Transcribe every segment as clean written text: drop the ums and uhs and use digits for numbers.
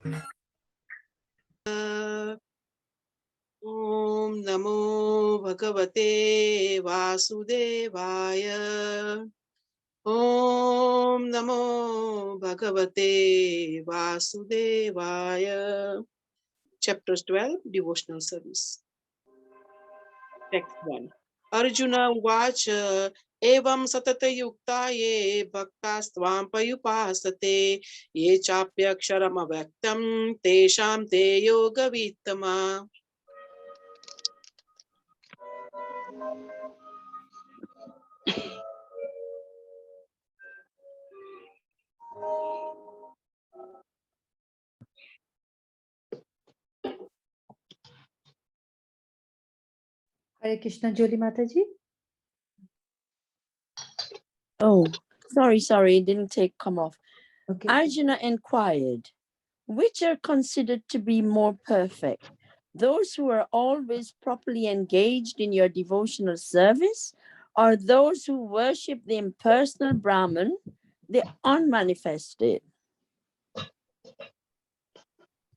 Om Namo Bhagavate Vasudevaya. Om Namo Bhagavate Vasudevaya. Chapter 12, Devotional Service. Text 1. Arjuna Uvacha Evam Satatayukta Ye Bhaktastvampa Payupasate Ye Chapyaksharam Avaktam Tesham Te Yoga Vittama. Hare Krishna, Joli Mataji. Oh, sorry, it didn't come off. Okay. Arjuna inquired, which are considered to be more perfect? Those who are always properly engaged in your devotional service, or those who worship the impersonal Brahman, the unmanifested?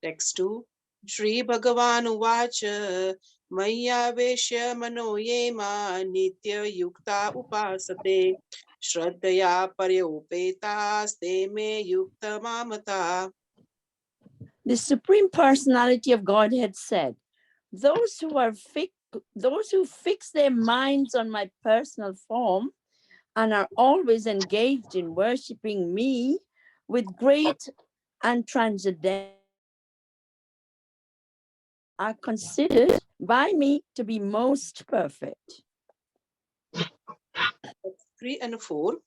Text 2. Shri Bhagavan Uvacha Maya Veshya Mano Yema Nitya Yukta Upasate Shraddhaya Paryopeta Ste Me Yukta Mamata. The Supreme Personality of Godhead said, those who fix their minds on my personal form and are always engaged in worshiping me with great and transcendental are considered by me to be most perfect. 3 and 4.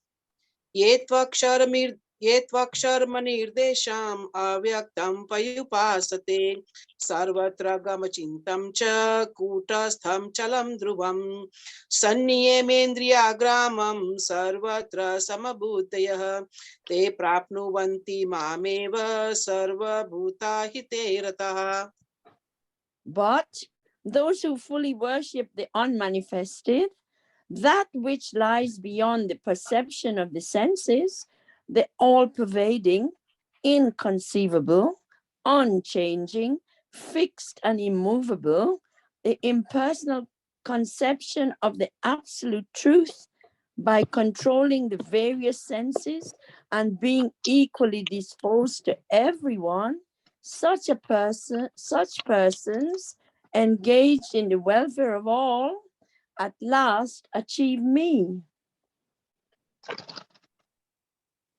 Yetvaksharamirdeşam avyaktam payupasate sarvatra gamachintam cha kutastham chalam dhruvam sanniyemendriyagramam sarvatra samabhutayah te prapnuvanti mameva sarvabhutahite ratah. But those who fully worship the unmanifested, that which lies beyond the perception of the senses, the all-pervading, inconceivable, unchanging, fixed and immovable, the impersonal conception of the absolute truth, by controlling the various senses and being equally disposed to everyone, such persons engaged in the welfare of all at last achieve me.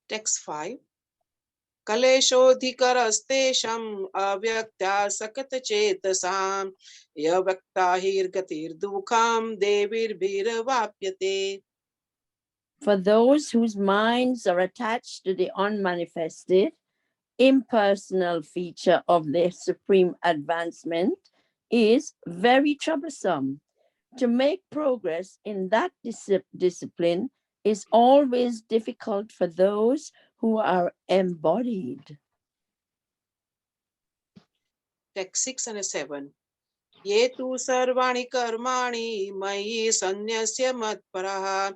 Text 5. Kaleshodhikarastesham avyakta sakatachetasam yavyaktahirgatirdukham devirbhiravapyate. For those whose minds are attached to the unmanifested, impersonal feature of their supreme advancement is very troublesome. To make progress in that discipline is always difficult for those who are embodied. Text 6 and 7. Ye tu sarvani karmani mayi sanyasya matparaha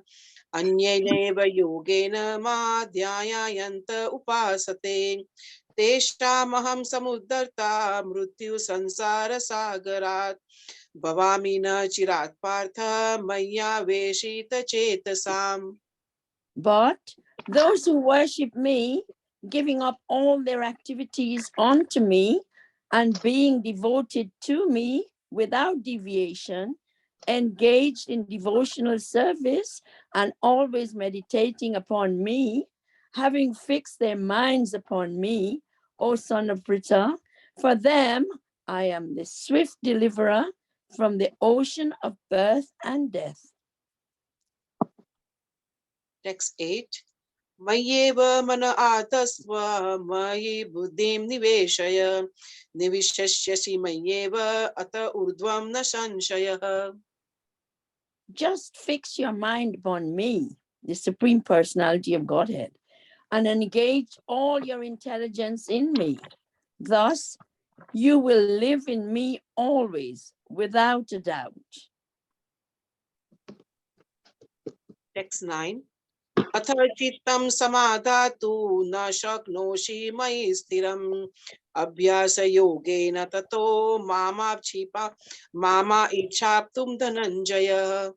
anyayeva yogena madhyayayanta upasate teshtamaham samuddarta mrityu sansara sagarat bhavami na chirat partha maya veshita chetasam. But those who worship me, giving up all their activities unto me and being devoted to me without deviation, engaged in devotional service and always meditating upon me, having fixed their minds upon me, O son of Pritha, for them I am the swift deliverer from the ocean of birth and death. Text 8. Mayeva mana atasva mayi buddhim niveshaya nivishashyasi mayeva ata urdhvam na sanshayah. Just fix your mind upon me, the Supreme Personality of Godhead, and engage all your intelligence in me. Thus, you will live in me always, without a doubt. Text 9. अथ चित्तं समाधातु न शक्नोषि मयि स्थिरम् अभ्यासयोगेन ततो मामा इच्छाप्तुं Dhananjay.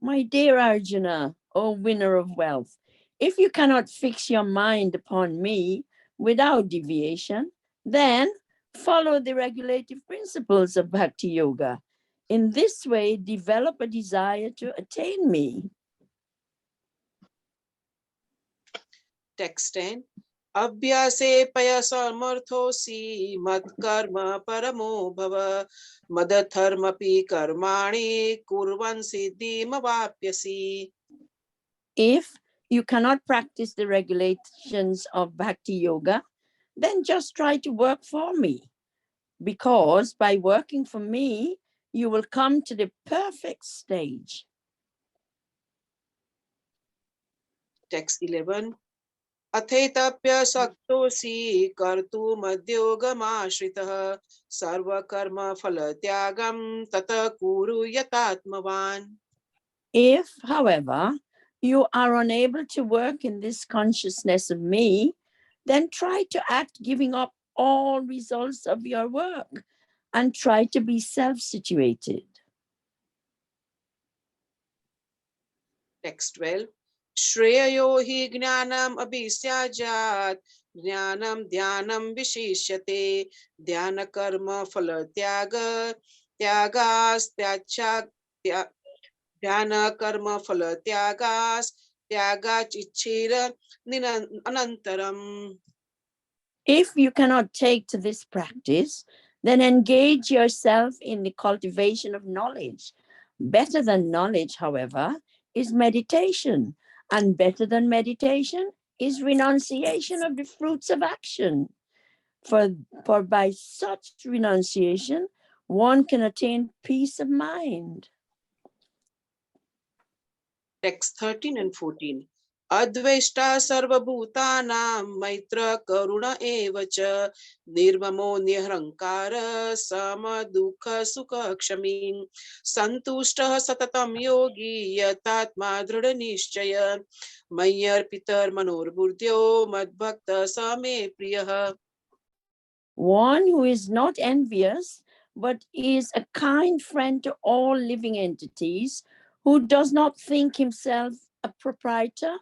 My dear Arjuna, O winner of wealth, if you cannot fix your mind upon me without deviation, then follow the regulative principles of Bhakti Yoga. In this way, develop a desire to attain me. Text 10. अभ्यासे पयसमर्थोऽसि मत्कर्म परमो भव मदधर्मपि कर्माणि कुर्वन् सिद्धिमवाप्स्यसि. If you cannot practice the regulations of Bhakti Yoga, then just try to work for me. Because by working for me, you will come to the perfect stage. Text 11. अथेतप्यशक्तोऽसि कर्तुमद्योगमाश्रितः सर्वकर्मफलत्यागं ततः कुरु यतात्मवान्. If, however, you are unable to work in this consciousness of me, then try to act giving up all results of your work and try to be self-situated. Text 12. श्रेयो हि ज्ञानम् अभिस्याजात् ज्ञानं ध्यानं विशिष्यते ध्यानकर्म ध्यानकर्म फलत्यागाच्चिच्छिर अनन्तरम्. If you cannot take to this practice, then engage yourself in the cultivation of knowledge. Better than knowledge, however, is meditation, and better than meditation is renunciation of the fruits of action. For by such renunciation, one can attain peace of mind. Text 13 and 14. अद्वेष्टा सर्वभूतानां मैत्र करुण एव च निर्ममो निरहङ्कार समदुःख सुख क्षमी सन्तुष्टः सततं योगी यतात्मा दृढनिश्चय मय्यर्पितर्मनोर्बुद्ध्यो मद्भक्तः स मे प्रियः. One who is not envious, but is a kind friend to all living entities, who does not think himself a proprietor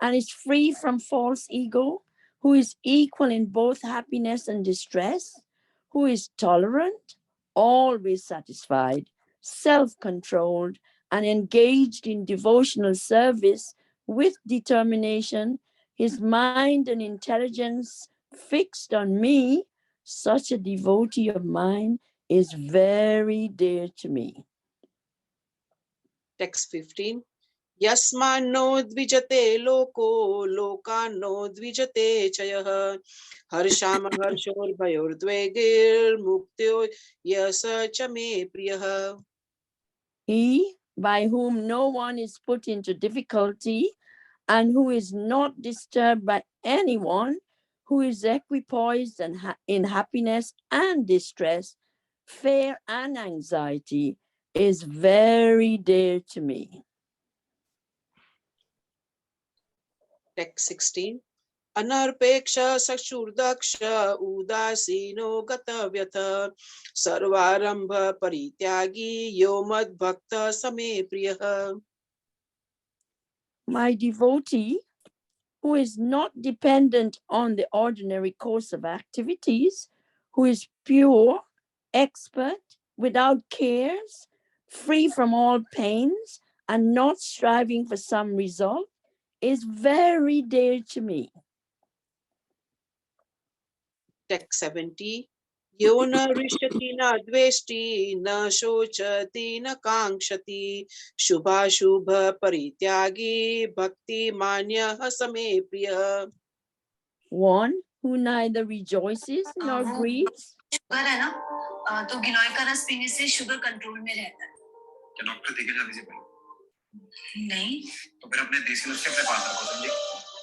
and is free from false ego, who is equal in both happiness and distress, who is tolerant, always satisfied, self-controlled, and engaged in devotional service with determination, his mind and intelligence fixed on me, such a devotee of mine is very dear to me. Text 15. यस्मान्नो द्विजते लोको लोकान्नो द्विजते च यः हर्षामहर्षोर्भयोर्द्वेगैर्मुक्तो yes च मे प्रियः. He by whom no one is put into difficulty and who is not disturbed by anyone, who is equipoised and in happiness and distress, fear and anxiety, is very dear to me. Text 16. अनर्पेक्ष सक्षुर्दक्ष उदासीनो गतव्यथ सर्वारंभ परित्यागी यो मद्भक्त समे प्रियः. My devotee, who is not dependent on the ordinary course of activities, who is pure, expert, without cares, free from all pains, and not striving for some result, is very dear to me. Text 70. यो न हृष्यति न द्वेष्टि न शोचति न कांक्षति शुभाशुभ परित्यागी भक्तिमान्यः समे प्रियः. One who neither rejoices nor grieves. Sugar है ना, तो गिलोय का रस पीने से शुगर कंट्रोल में रहता है. क्या डॉक्टर देखे जाने से पहले? नहीं. तो फिर अपने देसी नुस्खे अपने पास रखो, समझे?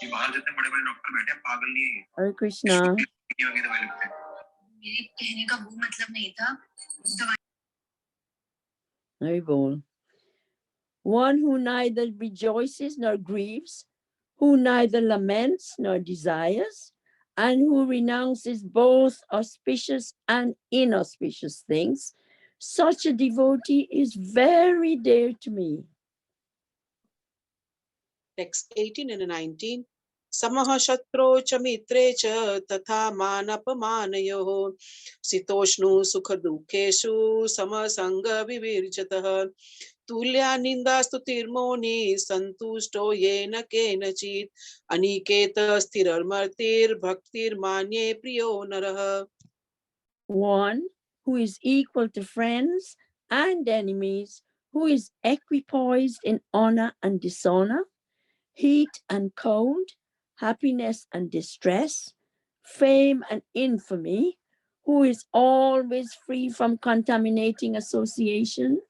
ये बाहर जितने बड़े-बड़े डॉक्टर बैठे हैं पागल नहीं है. Hare Krishna. ये दवाई लगते हैं. मेरे कहने का वो मतलब नहीं था. दवाई. Very bold. One who neither rejoices nor grieves, who neither laments nor desires, and who renounces both auspicious and inauspicious things, such a devotee is very dear to me. Text 18 and 19. Samaha shatro cha mitre cha tatha manapamanayoh sitoshnu sukha dukheshu samasanga vivirjatah tulya ninda stutirmoni santusto yena kenachit aniketa sthirar martir bhaktir manye priyo narah. One who is equal to friends and enemies, who is equipoised in honor and dishonor, heat and cold, happiness and distress, fame and infamy, who is always free from contaminating association,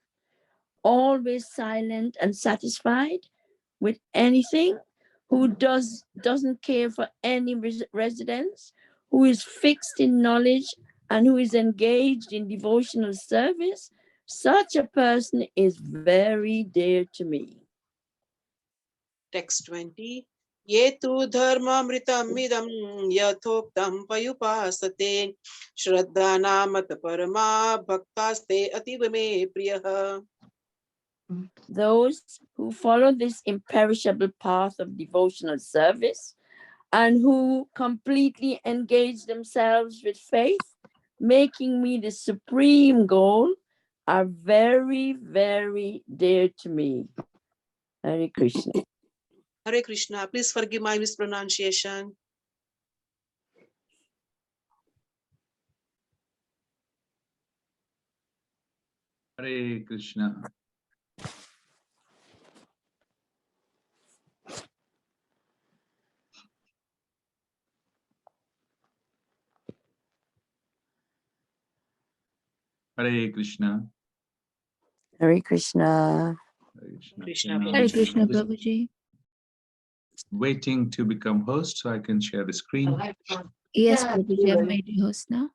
always silent and satisfied with anything, who doesn't care for any residence, who is fixed in knowledge and who is engaged in devotional service, such a person is very dear to me. Text 20. Ye tu dharmamritam idam yathoktam payupasate shraddhana parama bhaktaste ativa me priyah. Those who follow this imperishable path of devotional service and who completely engage themselves with faith, making me the supreme goal, are very, very dear to me. Hare Krishna. Hare Krishna. Please forgive my mispronunciation. Hare Krishna. Hare Krishna. Hare Krishna. Hare Krishna. Krishna. Hare Krishna, Prabhuji. Waiting to become host so I can share the screen. Yes, Prabhuji, I've made you host now.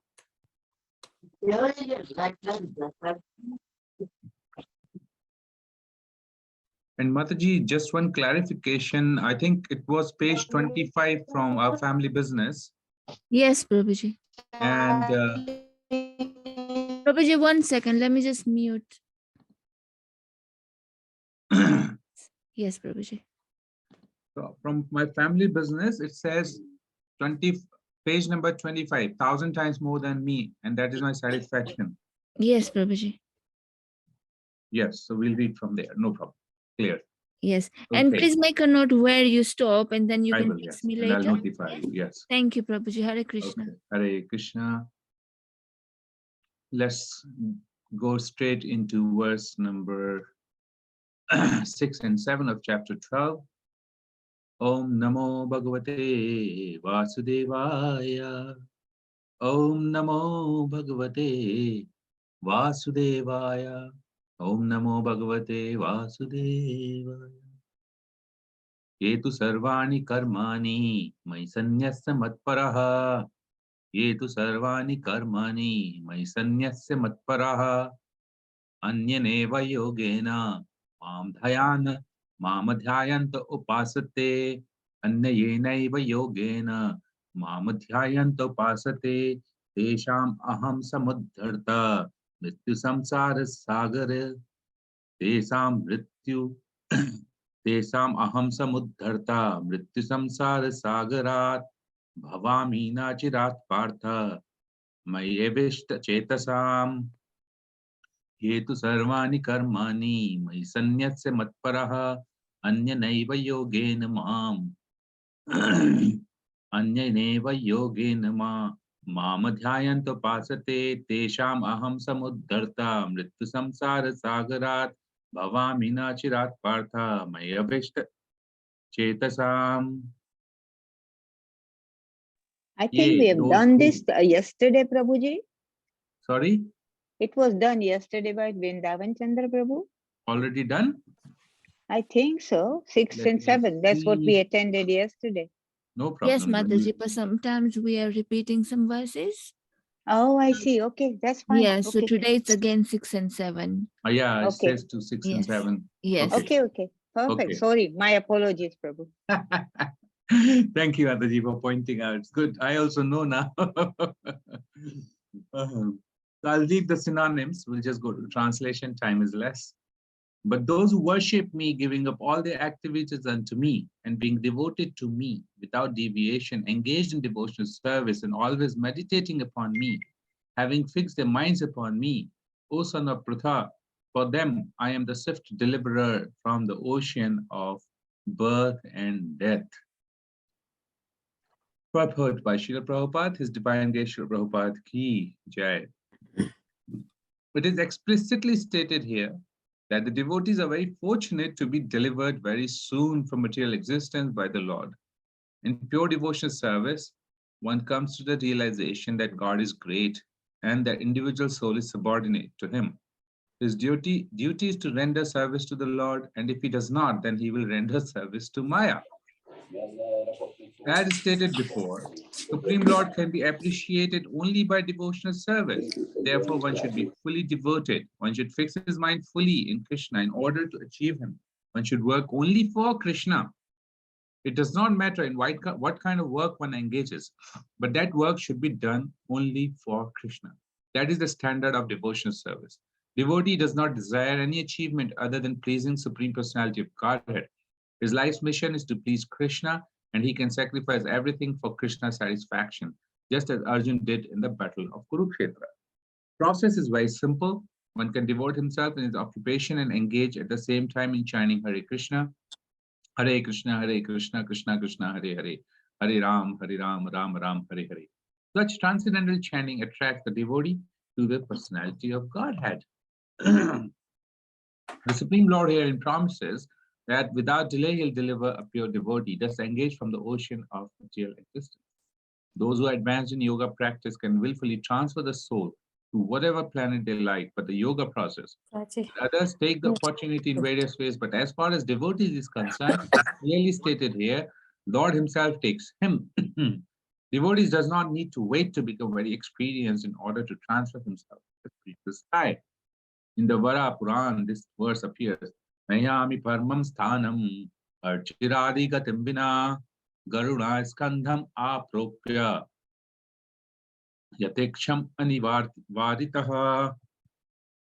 And Mataji, just one clarification. I think it was page 25 from our family business. Yes, Prabhuji. And Prabhuji, 1 second. Let me just mute. Yes, Prabhuji. from my family business, it says 20, page number 25, 1,000 times more than me. And that is my satisfaction. Yes, Prabhuji. Yes, so we'll read from there. No problem. Clear. Yes. And Okay. please make a note where you stop and then you I can will, fix yes. me And I'll later. notify you. Yes. Thank you, Prabhuji. Hare Krishna. Okay. Hare Krishna. Let's go straight into verse number 6 and 7 of chapter 12. Om Namo Bhagavate Vasudevaya. Om Namo Bhagavate Vasudevaya. Om Namo Bhagavate Vasudevaya. Yetu sarvani karmani mai sanyasya matparaha. Yetu sarvani karmani mai sanyasya matparaha. Anyaneva yogena mamadhyayanta upasate. Anyayenaiva yogena mamadhyayanta upasate. Tesham aham samuddharta mrityu samsara sagara. Tesam mrityu Tesam aham samuddharta mrityu samsara sagarat bhavami nachirat partha mayevishta chetasam. Yetu sarvani karmani mai sanyasya matparaha anyanaiva yogena mam anyanaiva yogena mamadhyayanta pasate tesham aham samuddharta mrityu samsara sagarat bhavami nachirat partha mayavishta chetasam. I think we have done this yesterday, Prabhuji. Sorry? It was done yesterday by Vrindavan Chandra Prabhu. Already done? I think so. 6 Let and me 7. That's what we see. attended yesterday. No Yes, problem. Mataji, but sometimes we are repeating some verses. Oh, I see. Okay, that's fine. Yes, so Okay. today it's again 6 and 7. Yeah, it Okay. says to 6 and Yes. 7. Yes. Okay. Okay. Perfect. Okay. Sorry, my apologies, Prabhu. Thank you, Adaji, for pointing out. It's good. I also know now. So I'll leave the synonyms. We'll just go to translation. Time is less. But those who worship me, giving up all their activities unto me and being devoted to me without deviation, engaged in devotional service and always meditating upon me, having fixed their minds upon me, O son of Pratha, for them I am the swift deliverer from the ocean of birth and death. Purport by Srila Prabhupada, His Divine Grace Srila Prabhupada Ki Jai. It is explicitly stated here that the devotees are very fortunate to be delivered very soon from material existence by the Lord. In pure devotional service, one comes to the realization that God is great and that individual soul is subordinate to Him. His duty is to render service to the Lord, and if he does not, then he will render service to Maya. As stated before, Supreme Lord can be appreciated only by devotional service. Therefore, one should be fully devoted. One should fix his mind fully in Krishna in order to achieve him. One should work only for Krishna. It does not matter in what kind of work one engages, but that work should be done only for Krishna. That is the standard of devotional service. Devotee does not desire any achievement other than pleasing Supreme Personality of Godhead. His life's mission is to please Krishna, and he can sacrifice everything for Krishna's satisfaction, just as Arjun did in the battle of Kurukshetra. Process is very simple. One can devote himself in his occupation and engage at the same time in chanting Hare Krishna, Krishna, Krishna Krishna, Hare Hare, Hare Ram, Ram Ram, Hare Hare. Such transcendental chanting attracts the devotee to the personality of Godhead. The Supreme Lord herein promises that without delay he'll deliver a pure devotee, thus engaged from the ocean of material existence. Those who are advanced in yoga practice can willfully transfer the soul to whatever planet they like, but the yoga process. Others take the opportunity in various ways, but as far as devotees is concerned, clearly stated here, Lord himself takes him. Devotees does not need to wait to become very experienced in order to transfer himself to the sky. In the Vara Puran, this verse appears. Nayami parmam sthanam archiradi gatim vina garuna skandham apropya yateksham anivaritaha.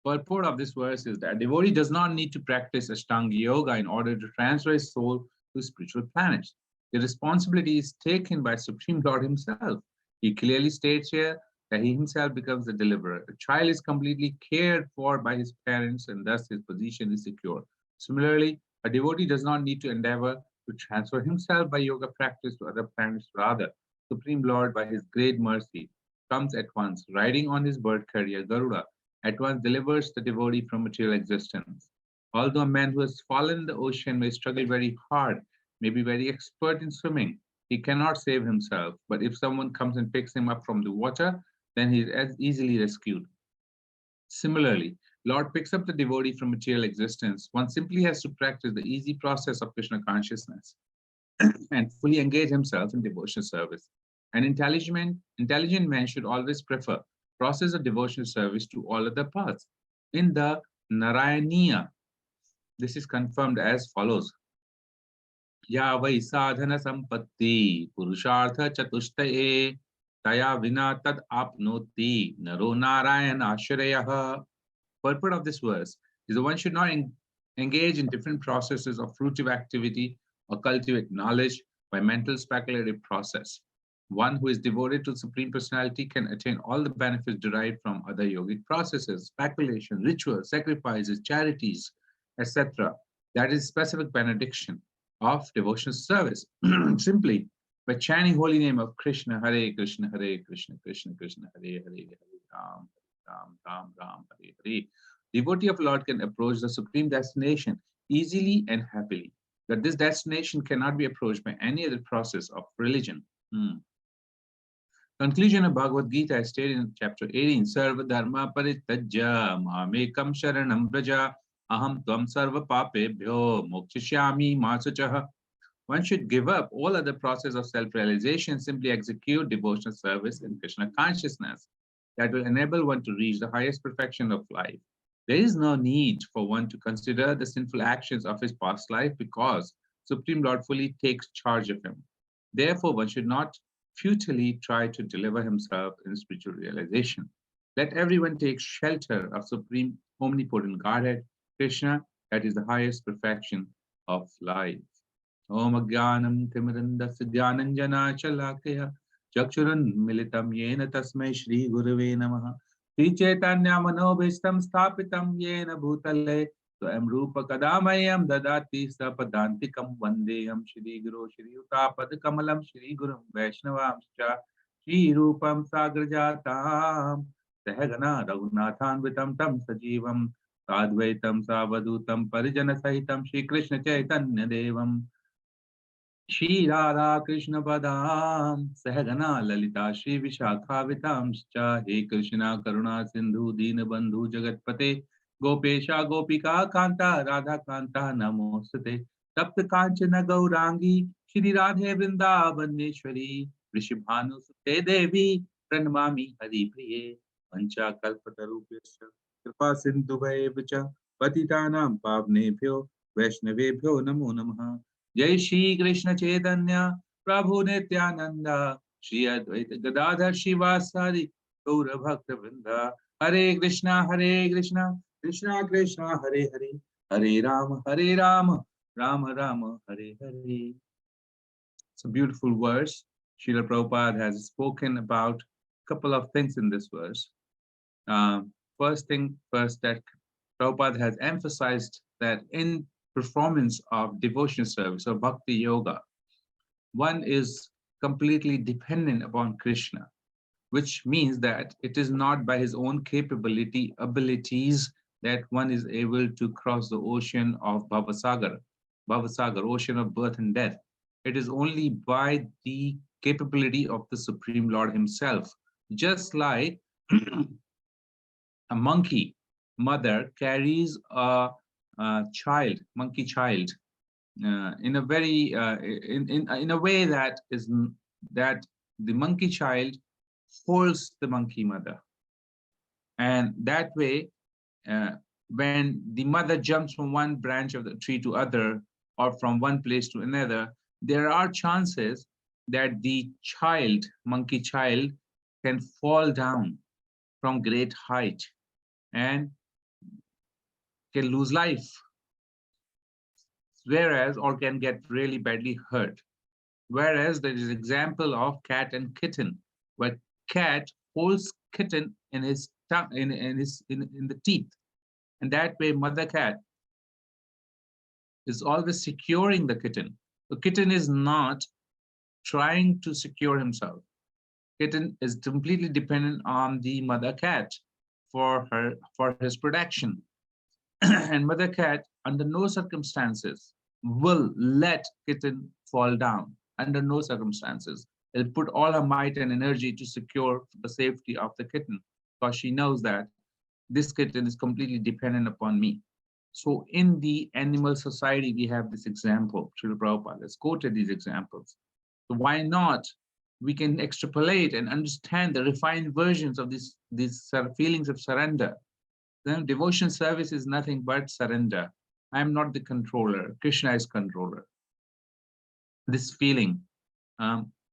Purport of this verse is that devotee does not need to practice Ashtanga Yoga in order to transfer his soul to spiritual planets. The responsibility is taken by Supreme Lord himself. He clearly states here that he himself becomes the deliverer. A child is completely cared for by his parents, and thus his position is secure. Similarly, a devotee does not need to endeavor to transfer himself by yoga practice to other planets. Rather, Supreme Lord, by his great mercy, comes at once, riding on his bird carrier Garuda, at once delivers the devotee from material existence. Although a man who has fallen in the ocean may struggle very hard, may be very expert in swimming, he cannot save himself. But if someone comes and picks him up from the water, then he is as easily rescued. Similarly, Lord picks up the devotee from material existence. One simply has to practice the easy process of Krishna consciousness and fully engage himself in devotional service. An intelligent man should always prefer process of devotional service to all other paths. In the Narayaniya, this is confirmed as follows. Ya vai sadhana sampatti purushartha chatushtaye taya vina tad apnoti naro narayana ashrayaha. Purport of this verse is that one should not engage in different processes of fruitive activity or cultivate knowledge by mental speculative process. One who is devoted to Supreme Personality can attain all the benefits derived from other yogic processes, speculation, rituals, sacrifices, charities, etc. That is specific benediction of devotional service. Simply by chanting holy name of Krishna, Hare Krishna, Hare Krishna, Krishna Krishna, Hare Hare, Hare Ram, Ram Ram Ram, Hare Hare. Devotee of Lord can approach the supreme destination easily and happily. But this destination cannot be approached by any other process of religion. Conclusion of Bhagavad Gita is stated in chapter 18, Sarva Dharma Paritajya Mamekam Sharanam Braja Aham Tvam Sarva Papebhyo Mokshishyami Masachaha. One should give up all other process of self-realization, simply execute devotional service in Krishna consciousness. That will enable one to reach the highest perfection of life. There is no need for one to consider the sinful actions of his past life because Supreme Lord fully takes charge of him. Therefore, one should not futilely try to deliver himself in spiritual realization. Let everyone take shelter of Supreme Omnipotent Godhead, Krishna, that is the highest perfection of life. Om Agyanam Timirandasya Dhyananjana Shalakaya Chakshurun Militam Yena Tasmai Shri Gurave Namaha Shri Chaitanya Manobhishtam Sthapitam Yena Bhutale Swayam Rupa Kadamayam Dadati Sapadantikam Vandeham Shri Guru Shri Utapad Kamalam Shri Gurum Vaishnavamscha Shri Rupam Sagrajatam Sahagana Raghunathan Vitam Tam Sajivam Sadvaitam Savadutam Parijana Sahitam Shri Krishna Chaitanya Devam Shri Radha Krishna Padam Sahagana Lalita Shri Vishakhavitamscha He Krishna Karuna Sindhu Dinabandhu Jagatpate Gopesha Gopika Kanta Radha Kanta Namostate Tapta Kanchana Gaurangi Shri Radhe Vrindavaneshwari Vrishibhanu Sute Devi Pranamami Hari Priye Pancha Kalpatarupyasya Kripa Sindhu Bhayevacha Patitanam Pavnebhyo Vaishnavebhyo Namo Namaha Jai Shri Krishna Chaitanya Prabhu Nityananda Shri Advaita Gadadhar Shivasari Gaura Bhakta Vrinda Hare Krishna Krishna Krishna Hare Hare Hare Rama Rama Rama Hare Hare. It's a beautiful verse. Srila Prabhupada has spoken about a couple of things in this verse. First, that Prabhupada has emphasized that in performance of devotion service or bhakti yoga, one is completely dependent upon Krishna, which means that it is not by his own abilities that one is able to cross the ocean of Bhavasagar, ocean of birth and death. It is only by the capability of the Supreme Lord himself. Just like a monkey mother carries a monkey child, in a very in a way that the monkey child holds the monkey mother, and that way, when the mother jumps from one branch of the tree to other or from one place to another, there are chances that the monkey child, can fall down from great height and can lose life, or can get really badly hurt. Whereas there is example of cat and kitten, where cat holds kitten in his tongue, in the teeth, and that way mother cat is always securing the kitten. The kitten is not trying to secure himself. Kitten is completely dependent on the mother cat for his protection. And mother cat, under no circumstances, will let kitten fall down. Under no circumstances. It'll put all her might and energy to secure the safety of the kitten, because she knows that this kitten is completely dependent upon me. So in the animal society, we have this example. Srila Prabhupada has quoted these examples. So why not? We can extrapolate and understand the refined versions of these feelings of surrender. Then devotion service is nothing but surrender. I am not the controller. Krishna is controller. This feeling,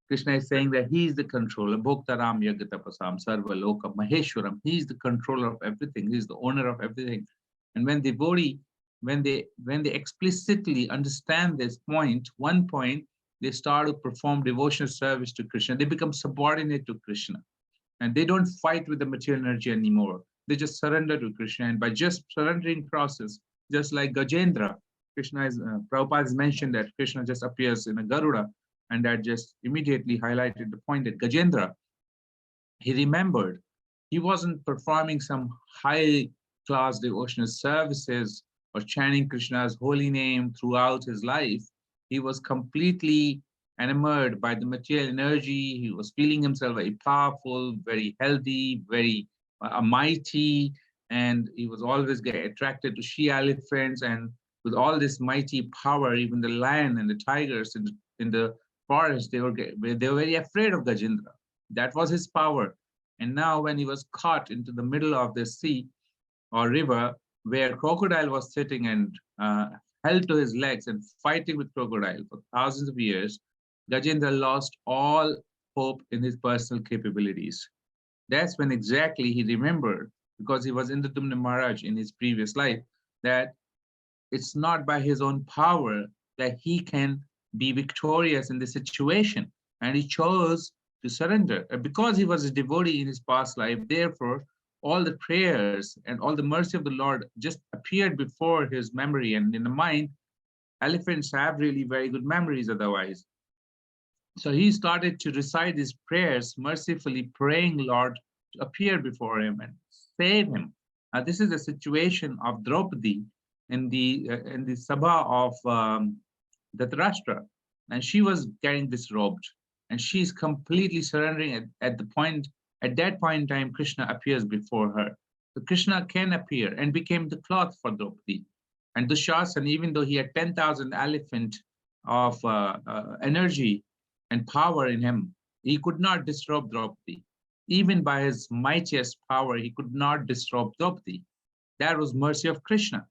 Krishna is saying that he is the controller. Bhoktaram Yagatapasam Sarva Loka Maheshwaram. He is the controller of everything. He is the owner of everything. And when devotee, when they explicitly understand this point, one point, they start to perform devotional service to Krishna. They become subordinate to Krishna. And they don't fight with the material energy anymore. They just surrender to Krishna. And by just surrendering process, just like Gajendra, Prabhupada has mentioned that Krishna just appears in a Garuda, and that just immediately highlighted the point that Gajendra, he remembered he wasn't performing some high-class devotional services or chanting Krishna's holy name throughout his life. He was completely enamored by the material energy. He was feeling himself very powerful, very healthy, very mighty, and he was always getting attracted to she-elephants. And with all this mighty power, even the lion and the tigers in the forest, they were very afraid of Gajendra. That was his power. And now when he was caught into the middle of the sea, or river where crocodile was sitting and held to his legs and fighting with crocodile for thousands of years, Gajendra lost all hope in his personal capabilities. That's when exactly he remembered, because he was Indradyumna Maharaj in his previous life, that it's not by his own power that he can be victorious in this situation. And he chose to surrender. And because he was a devotee in his past life, therefore, all the prayers and all the mercy of the Lord just appeared before his memory and in the mind. Elephants have really very good memories otherwise. So he started to recite these prayers, mercifully praying Lord to appear before him and save him. This is the situation of Draupadi in the Sabha of Dhritarashtra, and she was getting disrobed, and she's completely surrendering at that point in time. Krishna appears before her. So Krishna can appear and became the cloth for Draupadi. And Dushasana, even though he had 10,000 elephant of energy and power in him, he could not disrobe Draupadi. Even by his mightiest power, he could not disrobe Draupadi. That was mercy of Krishna.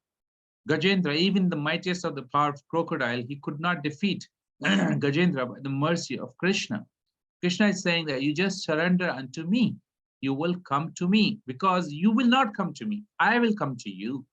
Gajendra, even the mightiest of the power of crocodile, he could not defeat Gajendra by the mercy of Krishna. Krishna is saying that you just surrender unto me. You will come to me, because you will not come to me. I will come to you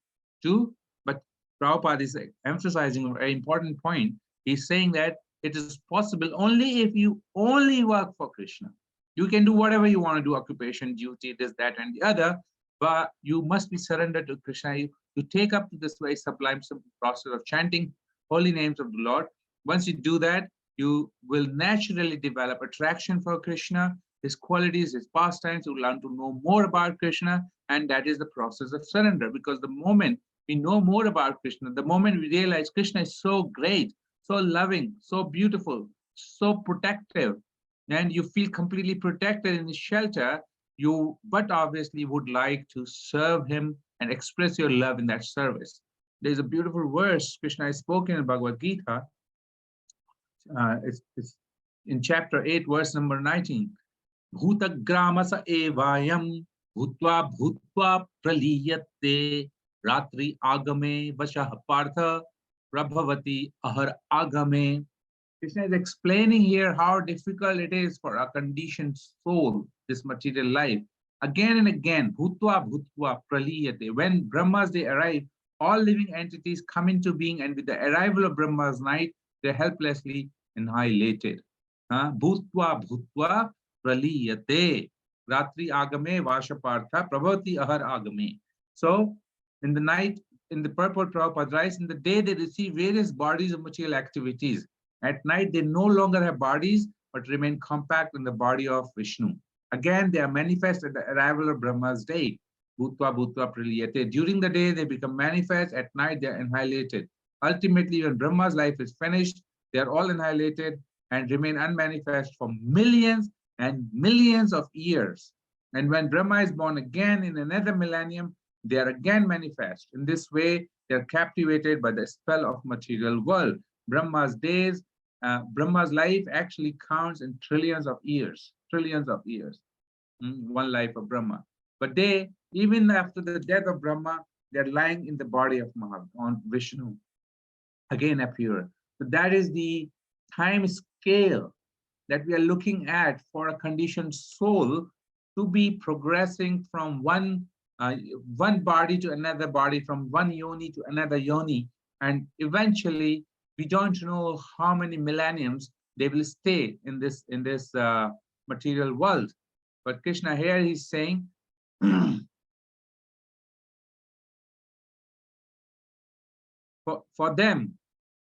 too. But Prabhupada is emphasizing a very important point. He's saying that it is possible only if you only work for Krishna. You can do whatever you want to do, occupation, duty, this, that, and the other, but you must be surrendered to Krishna. You take up to this very sublime, simple process of chanting holy names of the Lord. Once you do that, you will naturally develop attraction for Krishna, his qualities, his pastimes. You learn to know more about Krishna, and that is the process of surrender. Because the moment we know more about Krishna, the moment we realize Krishna is so great, so loving, so beautiful, so protective, and you feel completely protected in his shelter, you but obviously would like to serve him and express your love in that service. There's a beautiful verse Krishna has spoken in Bhagavad Gita. It's in chapter 8, verse number 19. Bhutagramasa evayam bhutva bhutva praliyate ratri agame vashah partha prabhavati ahar agame. Krishna is explaining here how difficult it is for a conditioned soul, this material life. Again and again, bhutva bhutva praliyate. When Brahma's day arrives, all living entities come into being, and with the arrival of Brahma's night, they're helplessly annihilated. Bhutva bhutva praliyate. Ratri agame vashapartha prabhavati ahar agame. So, in the night, in the purport Prabhupada writes, in the day they receive various bodies of material activities. At night, they no longer have bodies, but remain compact in the body of Vishnu. Again, they are manifest at the arrival of Brahma's day. Bhutva bhutva praliyate. During the day, they become manifest. At night, they are annihilated. Ultimately, when Brahma's life is finished, they are all annihilated and remain unmanifest for millions and millions of years. And when Brahma is born again in another millennium, they are again manifest. In this way, they are captivated by the spell of material world. Brahma's days, Brahma's life actually counts in trillions of years. One life of Brahma. But they, even after the death of Brahma, they're lying in the body of on Vishnu, again appear. So that is the time scale that we are looking at for a conditioned soul to be progressing from one body to another body, from one yoni to another yoni, and eventually we don't know how many millenniums they will stay in this material world. But Krishna here he's saying for them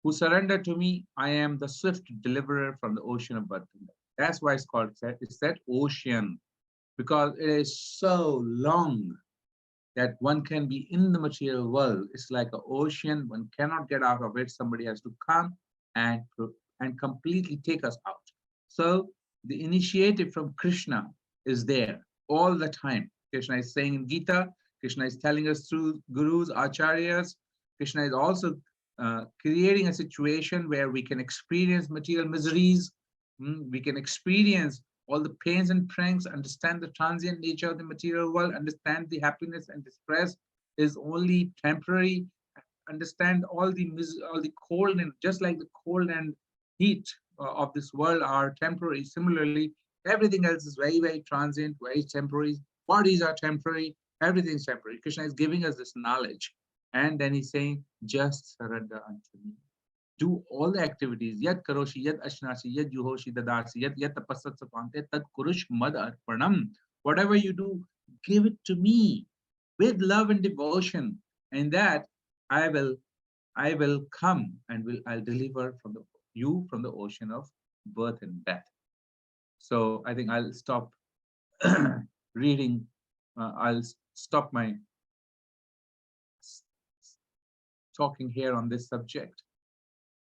who surrender to me, I am the swift deliverer from the ocean of birth. That's why it's called, it's that ocean, because it is so long that one can be in the material world. It's like an ocean, one cannot get out of it. Somebody has to come and completely take us out. So the initiative from Krishna is there all the time. Krishna is saying in Gita, Krishna is telling us through gurus, acharyas. Krishna is also creating a situation where we can experience material miseries. We can experience all the pains and pranks, understand the transient nature of the material world, understand the happiness and distress is only temporary. Understand all the cold, and just like the cold and heat of this world are temporary. Similarly, everything else is very, very transient, very temporary. Bodies are temporary. Everything's temporary. Krishna is giving us this knowledge, and then he's saying, just surrender unto me. Do all the activities. Yad karoshi, yad ashnasi, yad juhoshi dadarsi, yad tapassat sapante, tad kurush mad arpanam. Whatever you do, give it to me with love and devotion, and that I will come and I'll deliver from you from the ocean of birth and death. So I think I'll stop reading. I'll stop my talking here on this subject,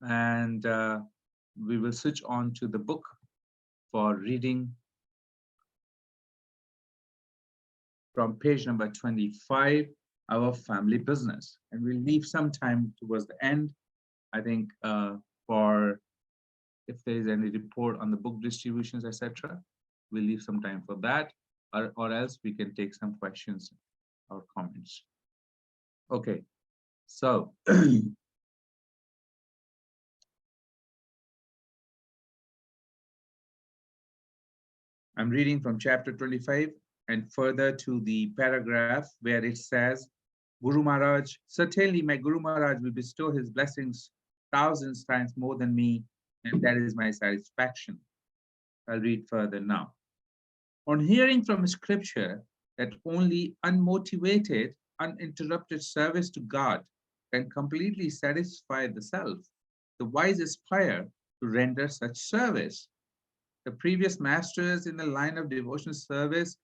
and we will switch on to the book for reading from page number 25, our family business. And we'll leave some time towards the end, I think, for if there is any report on the book distributions, etc. We'll leave some time for that, or else we can take some questions or comments. Okay, so I'm reading from chapter 25 and further to the paragraph where it says, Guru Maharaj, certainly my Guru Maharaj will bestow his blessings thousands times more than me, and that is my satisfaction. I'll read further now. On hearing from scripture that only unmotivated, uninterrupted service to God can completely satisfy the self, the wise aspire to render such service. The previous masters in the line of devotional service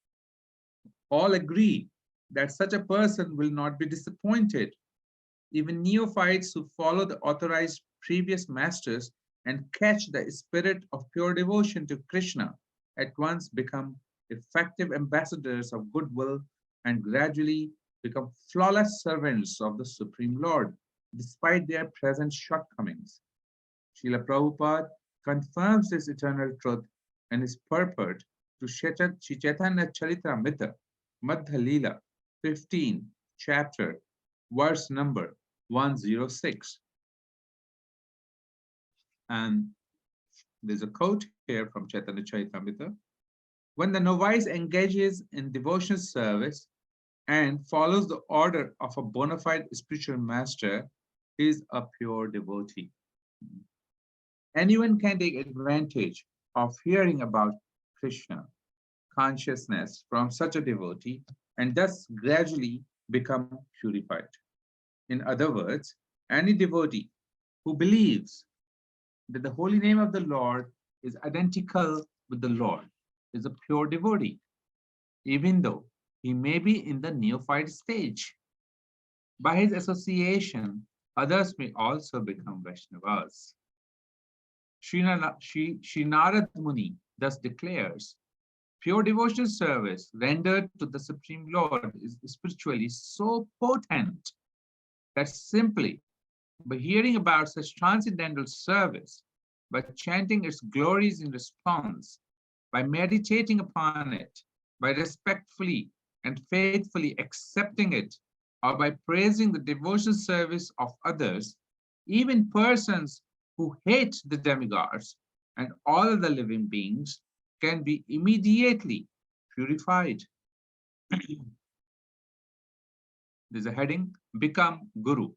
all agree that such a person will not be disappointed. Even neophytes who follow the authorized previous masters and catch the spirit of pure devotion to Krishna at once become effective ambassadors of goodwill and gradually become flawless servants of the Supreme Lord, despite their present shortcomings. Srila Prabhupada confirms this eternal truth and his purport to Chaitanya Charitamrita, Madhya Leela, 15, chapter, verse number 106. And there's a quote here from Chaitanya Charitamrita. When the novice engages in devotional service and follows the order of a bona fide spiritual master, he is a pure devotee. Anyone can take advantage of hearing about Krishna consciousness from such a devotee and thus gradually become purified. In other words, any devotee who believes that the holy name of the Lord is identical with the Lord is a pure devotee, even though he may be in the neophyte stage. By his association, others may also become Vaishnavas. Sri Narad Muni thus declares, pure devotional service rendered to the Supreme Lord is spiritually so potent that simply by hearing about such transcendental service, by chanting its glories in response, by meditating upon it, by respectfully and faithfully accepting it, or by praising the devotional service of others, even persons who hate the demigods and all the living beings can be immediately purified. There's a heading, Become Guru.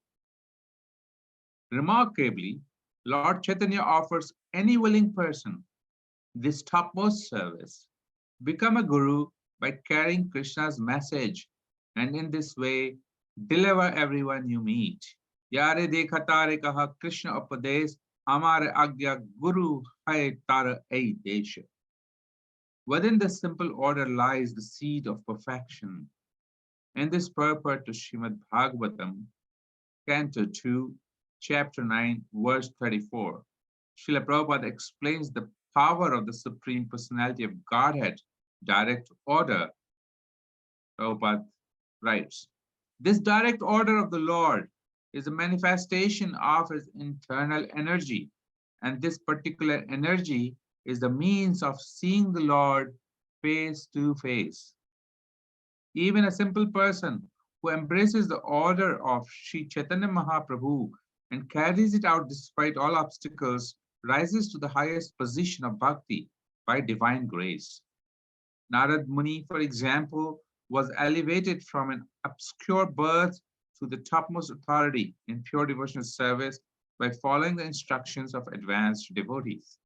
Remarkably, Lord Chaitanya offers any willing person this topmost service. Become a guru by carrying Krishna's message, and in this way, deliver everyone you meet. Yare dekha tare kaha Krishna upadesh, amare agya guru hai tara ei desha. Within this simple order lies the seed of perfection. In this purport to Srimad Bhagavatam, Canto 2, Chapter 9, verse 34, Srila Prabhupada explains the power of the Supreme Personality of Godhead, direct order. Prabhupada writes, this direct order of the Lord is a manifestation of his internal energy, and this particular energy is the means of seeing the Lord face to face. Even a simple person who embraces the order of Sri Chaitanya Mahaprabhu and carries it out despite all obstacles, rises to the highest position of bhakti by divine grace. Narad Muni, for example, was elevated from an obscure birth to the topmost authority in pure devotional service by following the instructions of advanced devotees.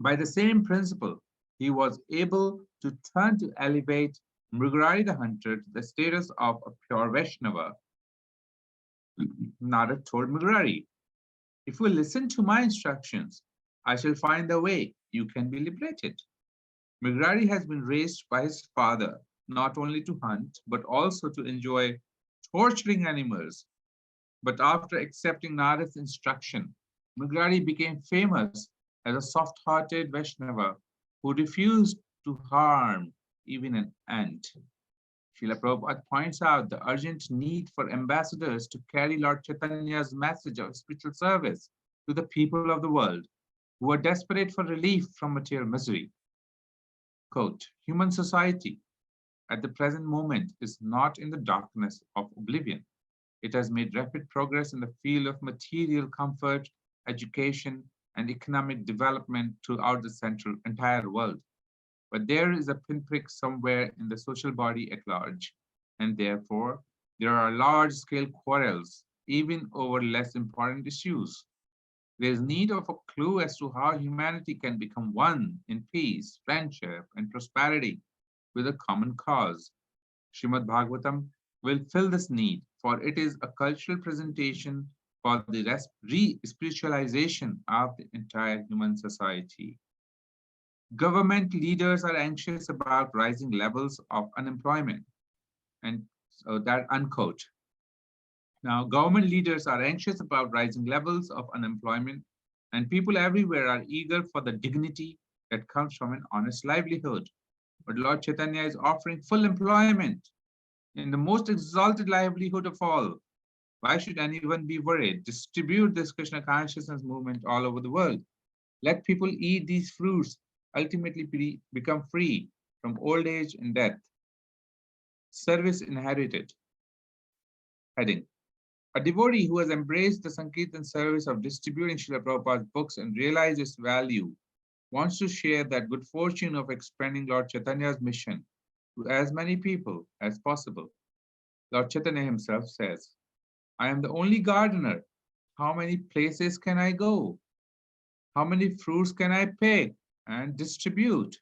By the same principle, he was able to turn to elevate Mrigarari the hunter to the status of a pure Vaishnava. Narad told Mrigarari, if you listen to my instructions, I shall find the way you can be liberated. Mrigarari has been raised by his father not only to hunt, but also to enjoy torturing animals. But after accepting Narad's instruction, Mrigarari became famous as a soft-hearted Vaishnava who refused to harm even an ant. Srila Prabhupada points out the urgent need for ambassadors to carry Lord Chaitanya's message of spiritual service to the people of the world who are desperate for relief from material misery. Quote, human society at the present moment is not in the darkness of oblivion. It has made rapid progress in the field of material comfort, education, and economic development throughout the entire world. But there is a pinprick somewhere in the social body at large, and therefore there are large-scale quarrels, even over less important issues. There is need of a clue as to how humanity can become one in peace, friendship, and prosperity with a common cause. Srimad Bhagavatam will fill this need, for it is a cultural presentation for the re-spiritualization of the entire human society. Government leaders are anxious about rising levels of unemployment, and so that unquote. Now, government leaders are anxious about rising levels of unemployment, and people everywhere are eager for the dignity that comes from an honest livelihood. But Lord Chaitanya is offering full employment in the most exalted livelihood of all. Why should anyone be worried? Distribute this Krishna consciousness movement all over the world. Let people eat these fruits, ultimately become free from old age and death. Service inherited. Heading. A devotee who has embraced the Sankirtan service of distributing Srila Prabhupada's books and realized its value wants to share that good fortune of expanding Lord Chaitanya's mission to as many people as possible. Lord Chaitanya himself says, I am the only gardener. How many places can I go? How many fruits can I pick and distribute?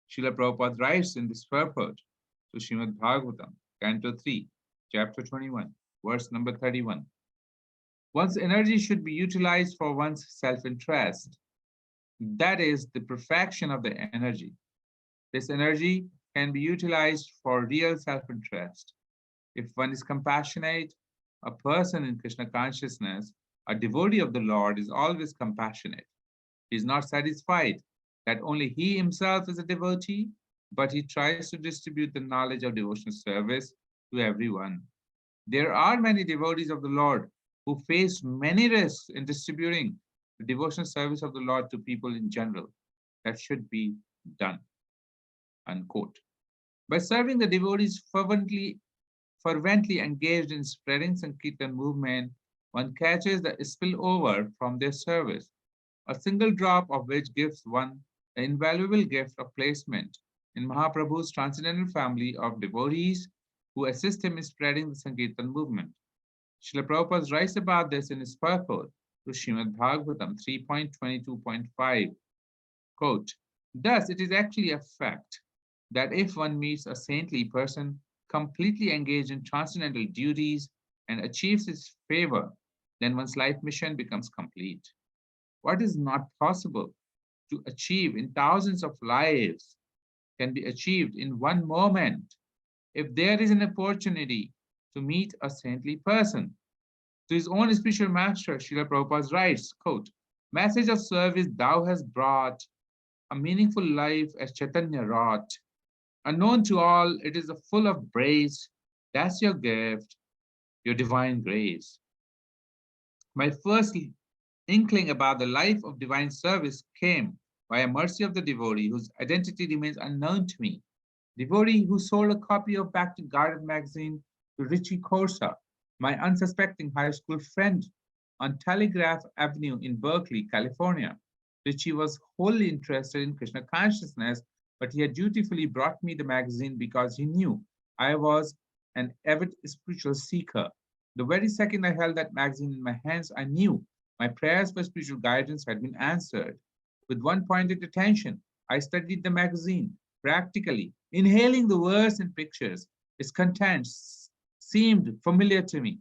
Srila Prabhupada writes in this purport to Srimad Bhagavatam, Canto 3, Chapter 21, verse number 31. One's energy should be utilized for one's self-interest. That is the perfection of the energy. This energy can be utilized for real self-interest. If one is compassionate, a person in Krishna consciousness, a devotee of the Lord, is always compassionate. He is not satisfied that only he himself is a devotee, but he tries to distribute the knowledge of devotional service to everyone. There are many devotees of the Lord who face many risks in distributing the devotional service of the Lord to people in general. That should be done. Unquote. By serving the devotees fervently engaged in spreading Sankirtan movement, one catches the spillover from their service, a single drop of which gives one the invaluable gift of placement in Mahaprabhu's transcendental family of devotees who assist him in spreading the Sankirtan movement. Srila Prabhupada writes about this in his purport to Srimad Bhagavatam 3.22.5. Quote, thus, it is actually a fact that if one meets a saintly person completely engaged in transcendental duties and achieves his favor, then one's life mission becomes complete. What is not possible to achieve in thousands of lives can be achieved in one moment if there is an opportunity to meet a saintly person. To his own spiritual master, Srila Prabhupada writes, quote, message of service thou hast brought, a meaningful life as Chaitanya wrought. Unknown to all, it is full of praise. That's your gift, your divine grace. My first inkling about the life of divine service came by a mercy of the devotee whose identity remains unknown to me. devotee who sold a copy of Back to Garden magazine to Richie Corsa, my unsuspecting high school friend, on Telegraph Avenue in Berkeley, California. Richie was wholly interested in Krishna consciousness, but he had dutifully brought me the magazine because he knew I was an avid spiritual seeker. The very second I held that magazine in my hands, I knew my prayers for spiritual guidance had been answered. With one pointed attention, I studied the magazine practically, inhaling the words and pictures. Its contents seemed familiar to me,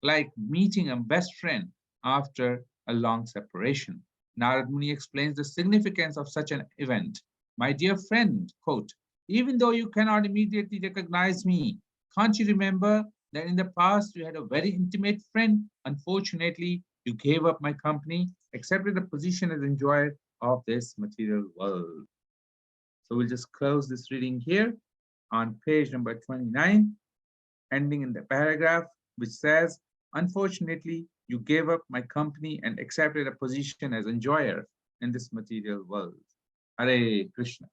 like meeting a best friend after a long separation. Narad Muni explains the significance of such an event. My dear friend, quote, even though you cannot immediately recognize me, can't you remember that in the past you had a very intimate friend? Unfortunately, you gave up my company, accepted a position as enjoyer of this material world. So we'll just close this reading here on page number 29, ending in the paragraph which says, unfortunately, you gave up my company and accepted a position as enjoyer in this material world. Hare Krishna.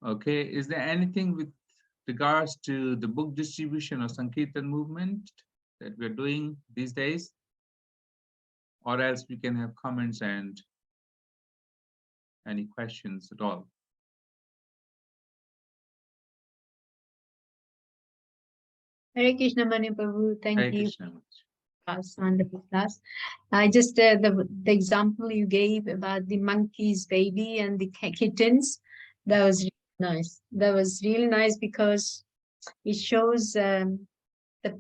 Okay, is there anything with regards to the book distribution or Sankirtan movement that we're doing these days? Or else we can have comments and any questions at all. Hare Krishna, Manu Prabhu. Thank Hare you. Krishna. Class, wonderful class. I just the example you gave about the monkey's baby and the kittens, that was really nice. That was really nice because it shows the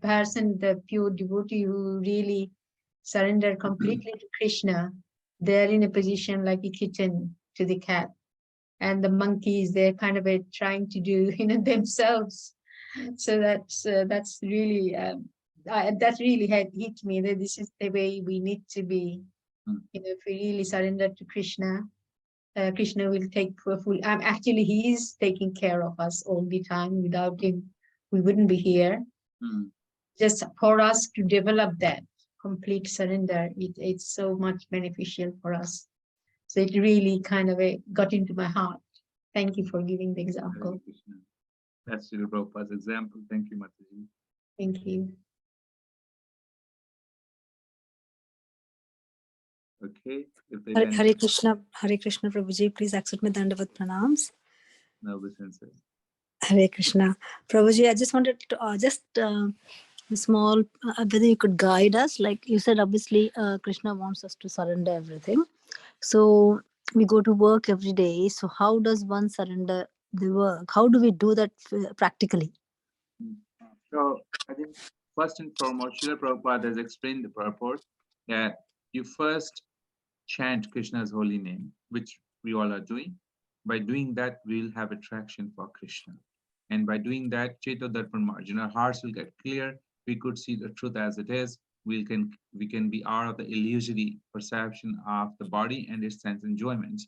person, the pure devotee who really surrender completely to Krishna. They're in a position like a kitten to the cat, and the monkeys, they're kind of trying to do themselves. So that's really that really had hit me that this is the way we need to be. If we really surrender to Krishna, Krishna will take full. Actually, he is taking care of us all the time. Without him, we wouldn't be here. Just for us to develop that complete surrender, it's so much beneficial for us. So it really kind of got into my heart. Thank you for giving the example. That's Srila Prabhupada's example. Thank you, Mataji. Thank you. Okay. Hare Krishna, Prabhuji, please accept my Dandavat Pranams. No, senses. Hare Krishna. Prabhuji, I just wanted to a small, whether you could guide us. Like you said, obviously, Krishna wants us to surrender everything. So we go to work every day. So how does one surrender the work? How do we do that practically? So I think first and foremost, Srila Prabhupada has explained the purport that you first chant Krishna's holy name, which we all are doing. By doing that, we'll have attraction for Krishna. And by doing that, Cheto Darpan Margin, our hearts will get clear. We could see the truth as it is. We can be out of the illusory perception of the body and its sense enjoyments.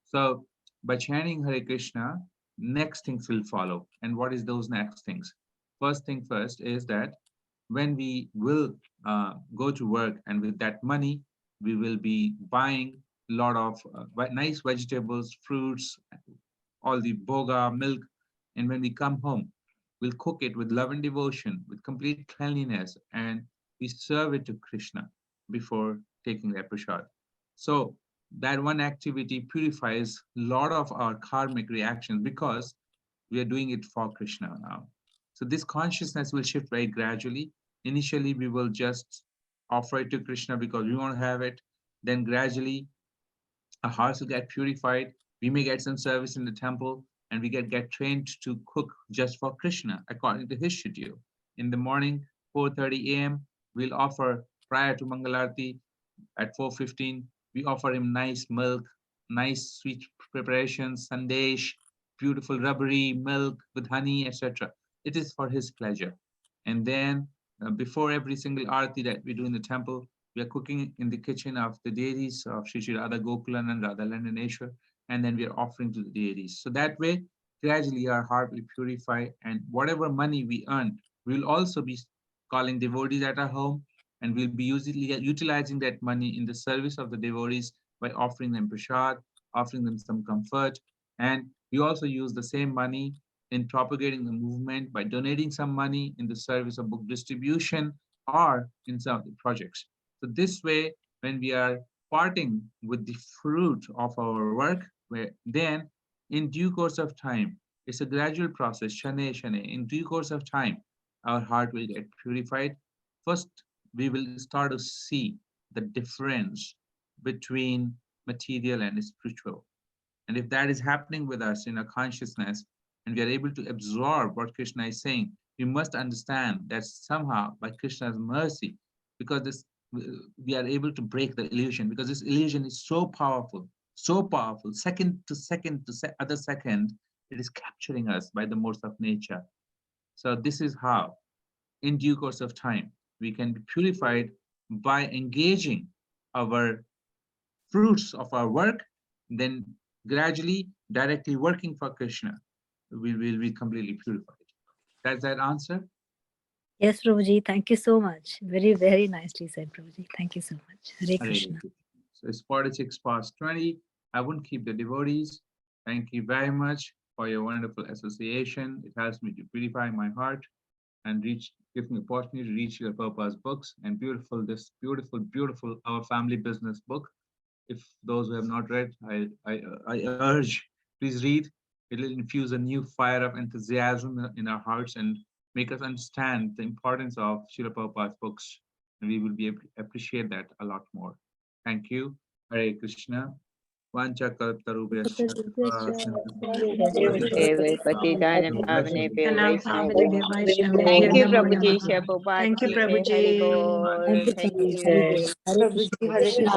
So by chanting Hare Krishna, next things will follow. And what is those next things? First thing first is that when we will go to work, and with that money, we will be buying a lot of nice vegetables, fruits, all the boga, milk. And when we come home, we'll cook it with love and devotion, with complete cleanliness, and we serve it to Krishna before taking the prasad. So that one activity purifies a lot of our karmic reactions because we are doing it for Krishna now. So this consciousness will shift very gradually. Initially, we will just offer it to Krishna because we want to have it. Then gradually, our hearts will get purified. We may get some service in the temple, and we get trained to cook just for Krishna according to his schedule. In the morning, 4:30 a.m., we'll offer prior to Mangalarti at 4:15. We offer him nice milk, nice sweet preparations, sandesh, beautiful rubbery milk with honey, etc. It is for his pleasure. And then before every single arati that we do in the temple, we are cooking in the kitchen of the deities of Shri Radha Gokulan and Radha Landaneshwar, and then we are offering to the deities. So that way, gradually our heart will purify, and whatever money we earn, we'll also be calling devotees at our home, and we'll be utilizing that money in the service of the devotees by offering them prasad, offering them some comfort. And we also use the same money in propagating the movement by donating some money in the service of book distribution or in some of the projects. So this way, when we are parting with the fruit of our work, then in due course of time, it's a gradual process, shane shane. In due course of time, our heart will get purified. First, we will start to see the difference between material and spiritual. And if that is happening with us in our consciousness, and we are able to absorb what Krishna is saying, we must understand that somehow by Krishna's mercy, because we are able to break the illusion, because this illusion is so powerful, second to other second, it is capturing us by the modes of nature. So this is how, in due course of time, we can be purified by engaging our fruits of our work, then gradually, directly working for Krishna, we will be completely purified. Does that answer? Yes, Prabhuji. Thank you so much. Very, very nicely said, Prabhuji. Thank you so much. Hare Hare Krishna. Krishna. So it's 46 past 20. I wouldn't keep the devotees. Thank you very much for your wonderful association. It helps me to purify my heart and give me opportunity to reach your Prabhupada's books and this beautiful Our Family Business book. If those who have not read, I urge, please read. It will infuse a new fire of enthusiasm in our hearts and make us understand the importance of Srila Prabhupada's books. And we will be able to appreciate that a lot more. Thank you. Hare Krishna. Vanchakalpatarubhyascha. Patitanam Pavanebhyo Vaishnavibhyo. Thank Thank you, Prabhuji. Prabhupada Thank you, ki jai. Prabhuji. Hari Bol. Thank you. Hare Krishna. Hare Krishna.